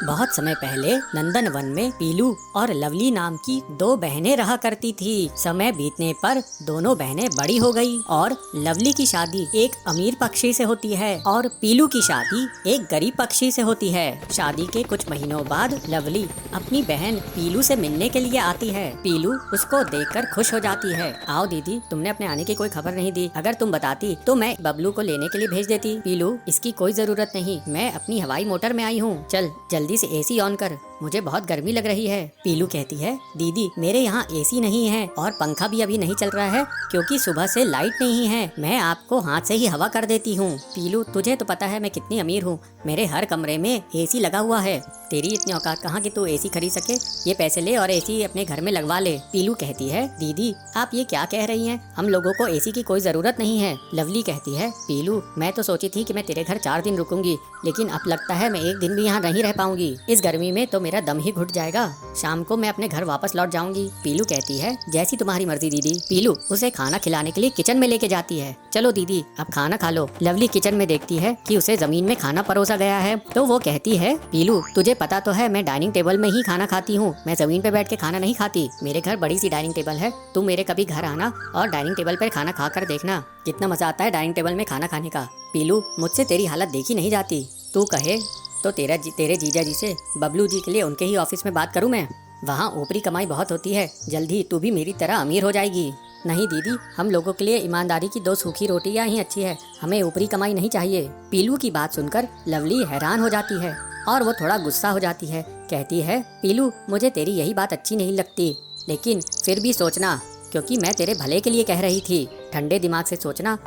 बहुत समय पहले नंदन वन में पीलू और लवली नाम की दो बहनें रहा करती थी। समय बीतने पर दोनों बहनें बड़ी हो गई और लवली की शादी एक अमीर पक्षी से होती है और पीलू की शादी एक गरीब पक्षी से होती है। शादी के कुछ महीनों बाद लवली अपनी बहन पीलू से मिलने के लिए आती है। पीलू उसको देखकर खुश हो जाती है। आओ दीदी, तुमने अपने आने की कोई खबर नहीं दी। अगर तुम बताती तो मैं बबलू को लेने के लिए भेज देती। पीलू, इसकी कोई जरूरत नहीं, मैं अपनी हवाई मोटर में आई हूँ। चल जल्दी से एसी ऑन कर, मुझे बहुत गर्मी लग रही है। पीलू कहती है, दीदी मेरे यहाँ एसी नहीं है और पंखा भी अभी नहीं चल रहा है क्योंकि सुबह से लाइट नहीं है। मैं आपको हाथ से ही हवा कर देती हूँ। पीलू, तुझे तो पता है मैं कितनी अमीर हूँ, मेरे हर कमरे में एसी लगा हुआ है। तेरी इतनी औकात कहाँ कि तू एसी खरीद सके। ये पैसे ले और एसी अपने घर में लगवा ले। पीलू कहती है, दीदी आप ये क्या कह रही हैं? हम लोगों को एसी की कोई जरूरत नहीं है। लवली कहती है, पीलू मैं तो सोची थी कि मैं तेरे घर 4 दिन रुकूंगी, लेकिन अब लगता है मैं एक दिन भी यहाँ नहीं रह पाऊंगी। इस गर्मी में तो मेरा दम ही घुट जाएगा। शाम को मैं अपने घर वापस लौट जाऊंगी। पीलू कहती है, जैसी तुम्हारी मर्जी दीदी। पीलू उसे खाना खिलाने के लिए किचन में लेके जाती है। चलो दीदी अब खाना खा लो। लवली किचन में देखती है कि उसे जमीन में खाना परोसा गया है तो वो कहती है, पीलू तुझे पता तो है मैं डाइनिंग टेबल में ही खाना खाती हूँ, मैं जमीन पे बैठ के खाना नहीं खाती। मेरे घर बड़ी सी डाइनिंग टेबल है, तू मेरे कभी घर आना और डाइनिंग टेबल पर खाना खा कर देखना, कितना मजा आता है डाइनिंग टेबल में खाना खाने का। पीलू मुझसे तेरी हालत देखी नहीं जाती, तू कहे तो तेरे जीजा जी से बबलू जी के लिए उनके ही ऑफिस में बात करूं मैं। वहाँ ऊपरी कमाई बहुत होती है, जल्दी तू भी मेरी तरह अमीर हो जाएगी। नहीं दीदी, हम लोगों के लिए ईमानदारी की 2 सूखी रोटियां ही अच्छी है, हमें ऊपरी कमाई नहीं चाहिए। पीलू की बात सुनकर लवली हैरान हो जाती है और वो थोड़ा गुस्सा हो जाती है। कहती है, पीलू मुझे तेरी यही बात अच्छी नहीं लगती, लेकिन फिर भी सोचना, क्योंकि मैं तेरे भले के लिए कह रही थी। ठंडे दिमाग से सोचना,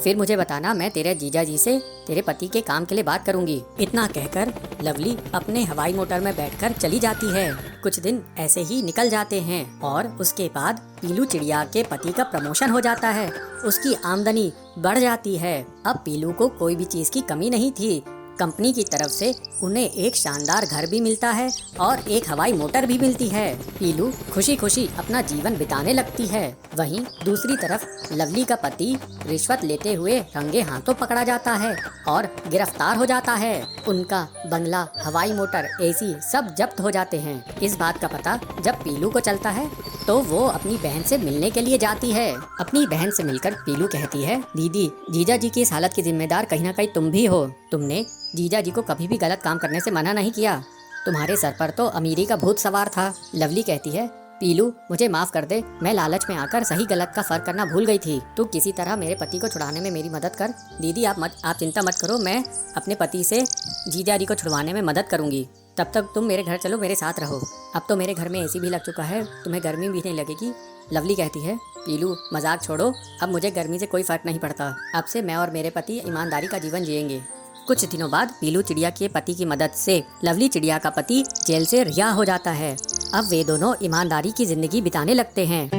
फिर मुझे बताना, मैं तेरे जीजा जी से तेरे पति के काम के लिए बात करूंगी। इतना कहकर लवली अपने हवाई मोटर में बैठकर चली जाती है। कुछ दिन ऐसे ही निकल जाते हैं और उसके बाद पीलू चिड़िया के पति का प्रमोशन हो जाता है, उसकी आमदनी बढ़ जाती है। अब पीलू को कोई भी चीज की कमी नहीं थी। कंपनी की तरफ से उन्हें एक शानदार घर भी मिलता है और एक हवाई मोटर भी मिलती है। पीलू खुशी खुशी अपना जीवन बिताने लगती है। वहीं दूसरी तरफ लवली का पति रिश्वत लेते हुए रंगे हाथों पकड़ा जाता है और गिरफ्तार हो जाता है। उनका बंगला, हवाई मोटर, एसी सब जब्त हो जाते हैं। इस बात का पता जब पीलू को चलता है तो वो अपनी बहन से मिलने के लिए जाती है। अपनी बहन से मिलकर पीलू कहती है, दीदी जीजा जी की इस हालत की जिम्मेदार कहीं ना कहीं तुम भी हो। तुमने जीजा जी को कभी भी गलत काम करने से मना नहीं किया, तुम्हारे सर पर तो अमीरी का भूत सवार था। लवली कहती है, पीलू मुझे माफ कर दे, मैं लालच में आकर सही गलत का फर्क करना भूल गई थी। तू किसी तरह मेरे पति को छुड़ाने में मेरी मदद कर। दीदी आप चिंता मत करो, मैं अपने पति से जीजा जी को छुड़वाने में मदद करूंगी। तब तक तुम मेरे घर चलो, मेरे साथ रहो। अब तो मेरे घर में एसी भी लग चुका है, तुम्हें गर्मी भी नहीं लगेगी। लवली कहती है, पीलू मजाक छोड़ो, अब मुझे गर्मी से कोई फर्क नहीं पड़ता। अब से मैं और मेरे पति ईमानदारी का जीवन जिएंगे। कुछ दिनों बाद पीलू चिड़िया के पति की मदद से लवली चिड़िया का पति जेल से रिहा हो जाता है। अब वे दोनों ईमानदारी की जिंदगी बिताने लगते हैं।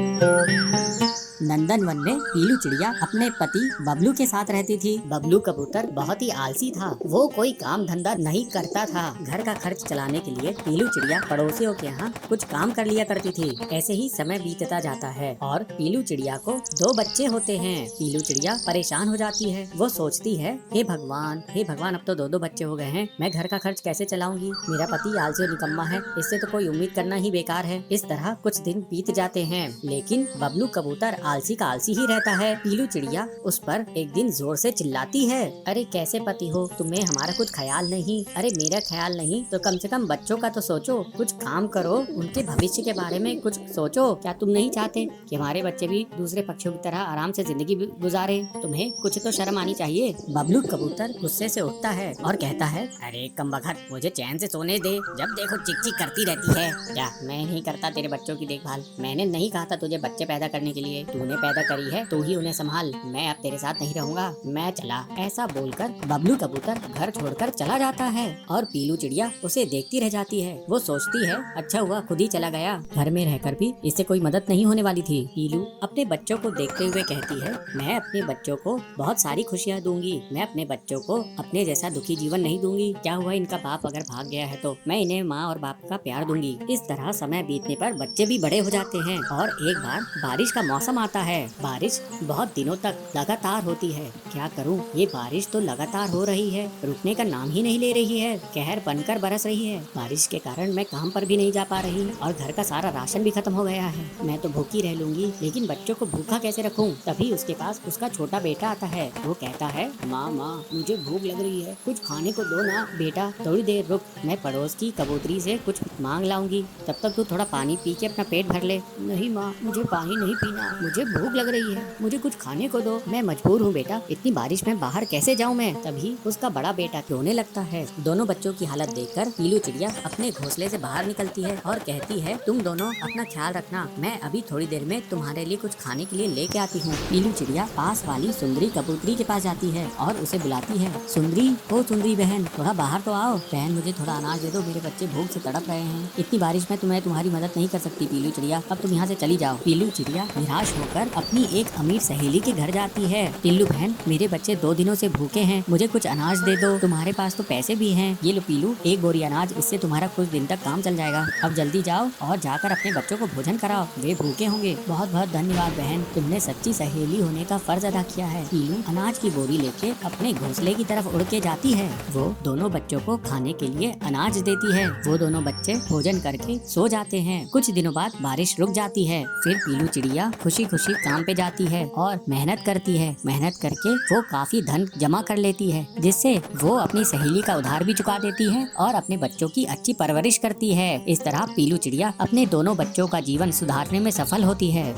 नंदन वन में पीलू चिड़िया अपने पति बबलू के साथ रहती थी। बबलू कबूतर बहुत ही आलसी था, वो कोई काम धंधा नहीं करता था। घर का खर्च चलाने के लिए पीलू चिड़िया पड़ोसियों के यहाँ कुछ काम कर लिया करती थी। ऐसे ही समय बीतता जाता है और पीलू चिड़िया को 2 बच्चे होते हैं। पीलू चिड़िया परेशान हो जाती है, वो सोचती है, हे भगवान अब तो 2 बच्चे हो गए हैं, मैं घर का खर्च कैसे चलाऊंगी? मेरा पति आलसी और निकम्मा है, इससे तो कोई उम्मीद करना ही बेकार है। इस तरह कुछ दिन बीत जाते हैं, लेकिन बबलू कबूतर आलसी का आलसी ही रहता है। पीलू चिड़िया उस पर एक दिन जोर से चिल्लाती है, अरे कैसे पति हो, तुम्हें हमारा कुछ ख्याल नहीं? अरे मेरा ख्याल नहीं तो कम से कम बच्चों का तो सोचो, कुछ काम करो, उनके भविष्य के बारे में कुछ सोचो। क्या तुम नहीं चाहते कि हमारे बच्चे भी दूसरे पक्षियों की तरह आराम से जिंदगी गुजारे? तुम्हें कुछ तो शर्म आनी चाहिए। बबलू कबूतर गुस्से से उठता है और कहता है, अरे कमबख्त, मुझे चैन से सोने दे, जब देखो चिक चिक करती रहती है। क्या मैं नहीं करता तेरे बच्चों की देखभाल? मैंने नहीं कहा था तुझे बच्चे पैदा करने के लिए, तूने पैदा करी है, तू ही उन्हें संभाल, मैं अब तेरे साथ नहीं रहूंगा, मैं चला। ऐसा बोलकर बबलू कबूतर घर छोड़कर चला जाता है और पीलू चिड़िया उसे देखती रह जाती है। वो सोचती है, अच्छा हुआ खुद ही चला गया, घर में रहकर भी इससे कोई मदद नहीं होने वाली थी। पीलू अपने बच्चों को देखते हुए कहती है, मैं अपने बच्चों को बहुत सारी खुशियाँ दूंगी, मैं अपने बच्चों को अपने जैसा दुखी जीवन नहीं दूंगी। क्या हुआ, इनका बाप अगर भाग गया है तो मैं इन्हें माँ और बाप का प्यार दूंगी। इस तरह समय बीतने पर बच्चे भी बड़े हो जाते हैं और एक बार बारिश का मौसम आता है। बारिश बहुत दिनों तक लगातार होती है। क्या करूं, ये बारिश तो लगातार हो रही है, रुकने का नाम ही नहीं ले रही है, कहर बनकर बरस रही है। बारिश के कारण मैं काम पर भी नहीं जा पा रही और घर का सारा राशन भी खत्म हो गया है। मैं तो भूखी रह लूंगी, लेकिन बच्चों को भूखा कैसे रखूं? तभी उसके पास उसका छोटा बेटा आता है। वो कहता है, माँ मुझे भूख लग रही है, कुछ खाने को दो ना। बेटा थोड़ी देर रुक, मैं पड़ोस की कबूतरी से कुछ मांग लाऊंगी, तब तक तू थोड़ा पानी पी के अपना पेट भर ले। नहीं माँ, मुझे पानी नहीं पीना, मुझे भूख लग रही है, मुझे कुछ खाने को दो। मैं मजबूर हूँ बेटा, इतनी बारिश में बाहर कैसे जाऊँ मैं? तभी उसका बड़ा बेटा रोने लगता है। दोनों बच्चों की हालत देखकर पीलू चिड़िया अपने घोंसले से बाहर निकलती है और कहती है, तुम दोनों अपना ख्याल रखना, मैं अभी थोड़ी देर में तुम्हारे लिए कुछ खाने के लिए लेके आती हूँ। पीलू चिड़िया पास वाली सुंदरी कबूतरी के पास जाती है और उसे बुलाती है, सुंदरी, ओ सुंदरी बहन, थोड़ा बाहर तो आओ। बहन मुझे थोड़ा अनाज दे दो, मेरे बच्चे भूख से तड़प रहे हैं। इतनी बारिश में तुम्हें तुम्हारी मदद नहीं कर सकती पीलू चिड़िया, अब तुम यहाँ से चली जाओ। पीलू चिड़िया निराश होकर अपनी एक अमीर सहेली के घर जाती है। पीलू बहन, मेरे बच्चे 2 दिनों से भूखे हैं, मुझे कुछ अनाज दे दो, तुम्हारे पास तो पैसे भी हैं। ये लो पीलू, 1 बोरी अनाज, इससे तुम्हारा कुछ दिन तक काम चल जाएगा। अब जल्दी जाओ और जाकर अपने बच्चों को भोजन कराओ, वे भूखे होंगे। बहुत बहुत धन्यवाद बहन, तुमने सच्ची सहेली होने का फर्ज अदा किया है। पीलू अनाज की बोरी लेके अपने घोंसले की तरफ उड़ के जाती है। वो दोनों बच्चों को खाने के लिए अनाज देती है। वो दोनों बच्चे भोजन करके सो जाते हैं। कुछ दिनों बाद बारिश रुक जाती है। फिर पीलू चिड़िया खुशी खुशी काम पे जाती है और मेहनत करती है। मेहनत करके वो काफी धन जमा कर लेती है, जिससे वो अपनी सहेली का उधार भी चुका देती है और अपने बच्चों की अच्छी परवरिश करती है। इस तरह पीलू चिड़िया अपने दोनों बच्चों का जीवन सुधारने में सफल होती है।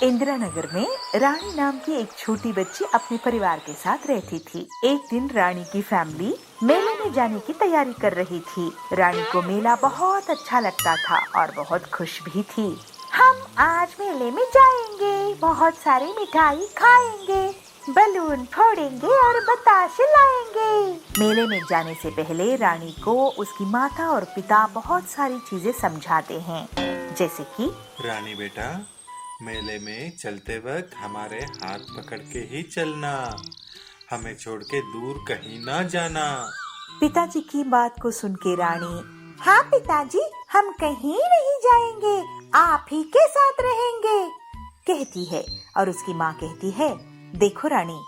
इंदिरा नगर में रानी नाम की एक छोटी बच्ची अपने परिवार के साथ रहती थी। एक दिन रानी की फैमिली मेले में जाने की तैयारी कर रही थी। रानी को मेला बहुत अच्छा लगता था और बहुत खुश भी थी। हम आज मेले में जाएंगे, बहुत सारी मिठाई खाएंगे, बलून फोड़ेंगे और बताशे लाएंगे। मेले में जाने से पहले रानी को उसकी माता और पिता बहुत सारी चीजें समझाते हैं, जैसे कि रानी बेटा, मेले में चलते वक्त हमारे हाथ पकड़ के ही चलना, हमें छोड़ के दूर कहीं ना जाना। पिताजी की बात को सुन के रानी, हाँ पिताजी, हम कहीं नहीं जाएंगे, आप ही के साथ रहेंगे, कहती है। और उसकी माँ कहती है, देखो रानी,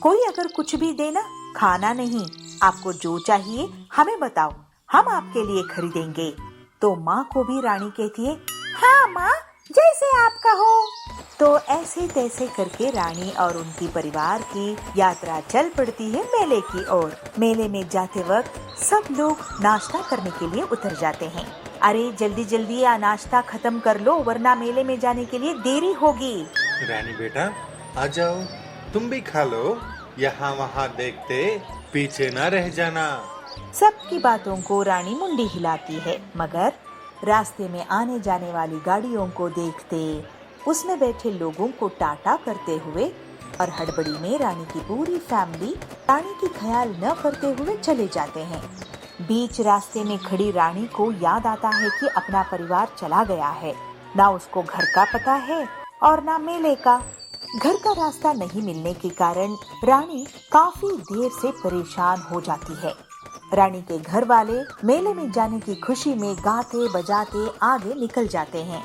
कोई अगर कुछ भी देना, खाना नहीं, आपको जो चाहिए हमें बताओ, हम आपके लिए खरीदेंगे। तो माँ को भी रानी कहती है, हाँ माँ, जैसे आप कहो। तो ऐसे तैसे करके रानी और उनकी परिवार की यात्रा चल पड़ती है मेले की ओर। मेले में जाते वक्त सब लोग नाश्ता करने के लिए उतर जाते हैं। अरे जल्दी जल्दी नाश्ता खत्म कर लो, वरना मेले में जाने के लिए देरी होगी। रानी बेटा, आ जाओ, तुम भी खा लो, यहाँ वहाँ देखते पीछे ना रह जाना। सबकी बातों को रानी मुंडी हिलाती है, मगर रास्ते में आने जाने वाली गाड़ियों को देखते, उसमें बैठे लोगों को टाटा करते हुए और हड़बड़ी में रानी की पूरी फैमिली रानी की ख्याल न करते हुए चले जाते हैं। बीच रास्ते में खड़ी रानी को याद आता है कि अपना परिवार चला गया है, ना उसको घर का पता है और ना मेले का। घर का रास्ता नहीं मिलने के कारण रानी काफी देर से परेशान हो जाती है। रानी के घर वाले मेले में जाने की खुशी में गाते बजाते आगे निकल जाते हैं।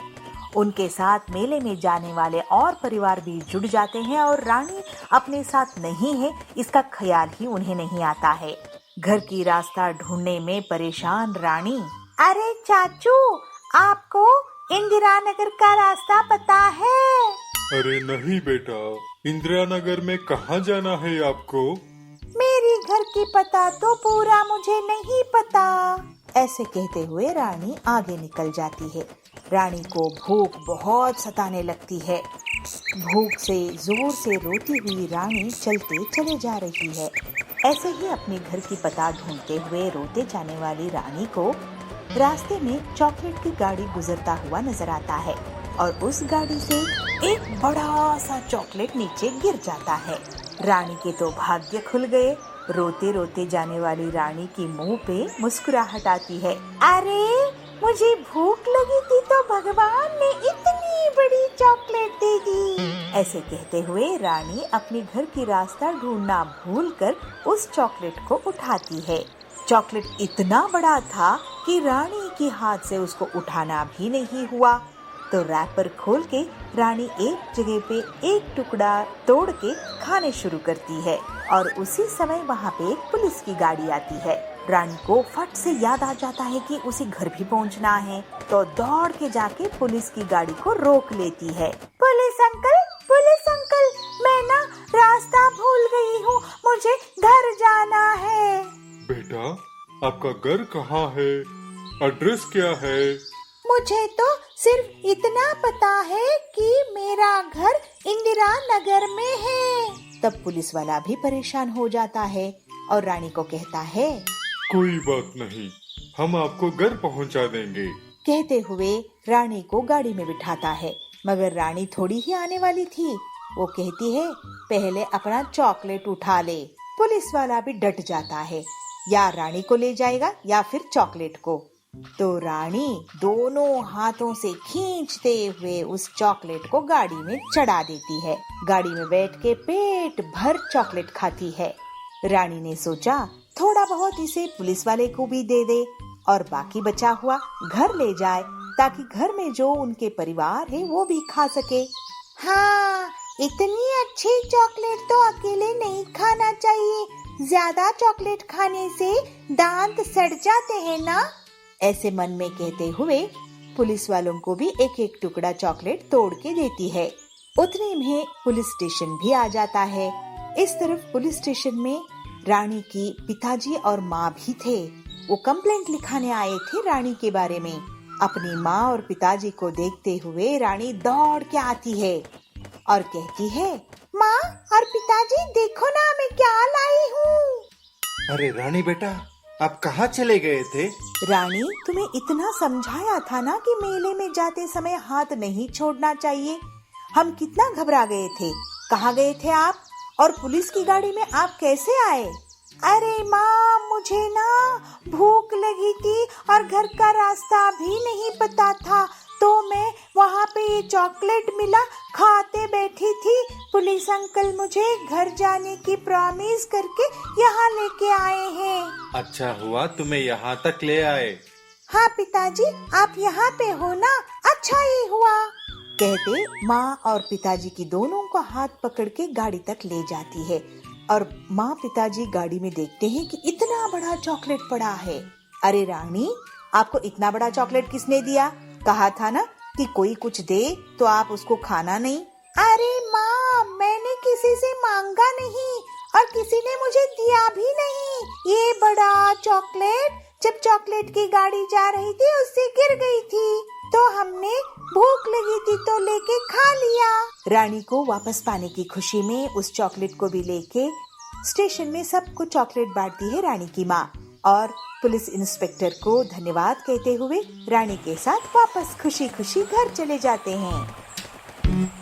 उनके साथ मेले में जाने वाले और परिवार भी जुड़ जाते हैं और रानी अपने साथ नहीं है इसका ख्याल ही उन्हें नहीं आता है। घर की रास्ता ढूंढने में परेशान रानी, अरे चाचू, आपको इंदिरा नगर का रास्ता पता है? अरे नहीं बेटा, इंदिरा नगर में कहाँ जाना है आपको? मेरी घर की पता तो पूरा मुझे नहीं पता। ऐसे कहते हुए रानी आगे निकल जाती है। रानी को भूख बहुत सताने लगती है। भूख से जोर से रोती हुई रानी चलते चले जा रही है। ऐसे ही अपने घर की पता ढूंढते हुए रोते जाने वाली रानी को रास्ते में चॉकलेट की गाड़ी गुजरता हुआ नजर आता है और उस गाड़ी से एक बड़ा सा चॉकलेट नीचे गिर जाता है। रानी के तो भाग्य खुल गए। रोते रोते जाने वाली रानी की मुंह पे मुस्कुराहट आती है। अरे मुझे भूख लगी थी तो भगवान ने इतनी बड़ी चॉकलेट दे दी। ऐसे कहते हुए रानी अपने घर की रास्ता ढूंढना भूलकर उस चॉकलेट को उठाती है। चॉकलेट इतना बड़ा था कि रानी के हाथ से उसको उठाना भी नहीं हुआ। तो रैपर खोल के रानी एक जगह पे एक टुकड़ा तोड़ के खाने शुरू करती है और उसी समय वहाँ पे एक पुलिस की गाड़ी आती है। रानी को फट से याद आ जाता है कि उसे घर भी पहुँचना है, तो दौड़ के जाके पुलिस की गाड़ी को रोक लेती है। पुलिस अंकल, मैं ना रास्ता भूल गई हूँ, मुझे घर जाना है। बेटा, आपका घर कहाँ है? एड्रेस क्या है? मुझे तो सिर्फ इतना पता है कि मेरा घर इंदिरा नगर में है। तब पुलिस वाला भी परेशान हो जाता है और रानी को कहता है, कोई बात नहीं, हम आपको घर पहुंचा देंगे। कहते हुए रानी को गाड़ी में बिठाता है, मगर रानी थोड़ी ही आने वाली थी। वो कहती है, पहले अपना चॉकलेट उठा ले। पुलिस वाला भी डट जाता है, या रानी को ले जाएगा या फिर चॉकलेट को। तो रानी दोनों हाथों से खींचते हुए उस चॉकलेट को गाड़ी में चढ़ा देती है। गाड़ी में बैठ के पेट भर चॉकलेट खाती है। रानी ने सोचा थोड़ा बहुत इसे पुलिस वाले को भी दे दे और बाकी बचा हुआ घर ले जाए, ताकि घर में जो उनके परिवार है वो भी खा सके। हाँ, इतनी अच्छी चॉकलेट तो अकेले नहीं खाना चाहिए, ज्यादा चॉकलेट खाने से दांत सड़ जाते हैं ना। ऐसे मन में कहते हुए पुलिस वालों को भी एक एक टुकड़ा चॉकलेट तोड़ के देती है। उतने में पुलिस स्टेशन भी आ जाता है। इस तरफ पुलिस स्टेशन में रानी की पिताजी और माँ भी थे। वो कंप्लेंट लिखाने आए थे रानी के बारे में। अपनी माँ और पिताजी को देखते हुए रानी दौड़ के आती है और कहती है, माँ और पिताजी देखो ना मैं क्या लाई हूँ। अरे रानी बेटा, आप कहाँ चले गए थे? रानी, तुम्हें इतना समझाया था ना कि मेले में जाते समय हाथ नहीं छोड़ना चाहिए। हम कितना घबरा गए थे। कहाँ गए थे आप? और पुलिस की गाड़ी में आप कैसे आए? अरे माँ, मुझे ना भूख लगी थी और घर का रास्ता भी नहीं पता था, तो मैं वहाँ पे ये चॉकलेट मिला, खाते बैठी थी। पुलिस अंकल मुझे घर जाने की प्रॉमिस करके यहाँ लेके आए हैं। अच्छा हुआ तुम्हें यहाँ तक ले आए। हाँ पिताजी, आप यहाँ पे हो ना, अच्छा ही हुआ। कहते माँ और पिताजी की दोनों को हाथ पकड़ के गाड़ी तक ले जाती है और माँ पिताजी गाड़ी में देखते हैं कि इतना बड़ा चॉकलेट पड़ा है। अरे रानी, आपको इतना बड़ा चॉकलेट किसने दिया? कहा था ना कि कोई कुछ दे तो आप उसको खाना नहीं। अरे माँ, मैंने किसी से मांगा नहीं और किसी ने मुझे दिया भी नहीं। ये बड़ा चॉकलेट जब चॉकलेट की गाड़ी जा रही थी उससे गिर गई थी, तो हमने भूख लगी थी तो लेके खा लिया। रानी को वापस पाने की खुशी में उस चॉकलेट को भी लेके स्टेशन में सबको चॉकलेट बांटती है रानी की माँ और पुलिस इंस्पेक्टर को धन्यवाद कहते हुए रानी के साथ वापस खुशी खुशी घर चले जाते हैं।